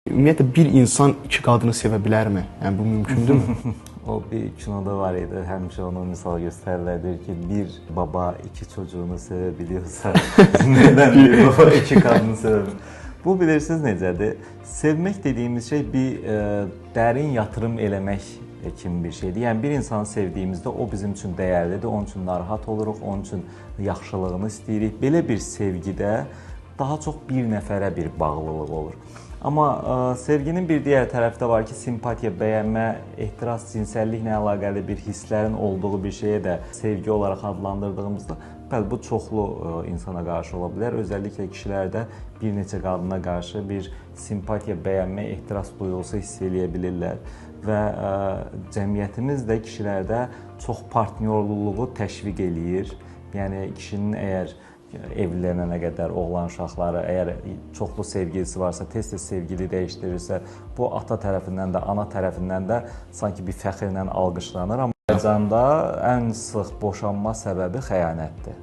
Ümumiyyətlə bir insan iki qadını sevə bilərmi? Yəni bu mümkündürmü? O bir kinoda var idi, həmişə onu misal göstərirlər ki, bir baba iki çocuğunu sevə biliyorsa, neden bir baba iki kadını sevə? Bu bilirsiniz necədir? Sevmək dediyimiz şey bir dərin yatırım eləmək kimi bir şeydir. Yəni bir insanı sevdiyimizdə o bizim üçün dəyərlidir, onun üçün narahat oluruq, onun üçün yaxşılığını istəyirik. Belə bir sevgidə daha çox bir nəfərə bir bağlılıq olur. Amma sevginin bir digər tərəfi də var ki, simpatiya, bəyənmə, ehtiras, cinsəlliklə əlaqəli bir hisslərin olduğu bir şeyə də sevgi olaraq adlandırdığımızda, bəli, bu çoxlu insana qarşı ola bilər. Özəlliklə kişilərdə bir neçə qadına qarşı bir simpatiya, bəyənmə, ehtiras duyğusu hiss eləyə bilirlər. Və cəmiyyətimiz də kişilərdə çox partnyorluluğu təşviq eləyir. Yəni kişinin əgər evlənənə qədər oğlan uşaqları, əgər çoxlu sevgilisi varsa, tez-tez sevgili dəyişdirirsə, bu ata tərəfindən də, ana tərəfindən də sanki bir fəxrlə alqışlanır. Amma Azərbaycanda ən sıx boşanma səbəbi xəyanətdir.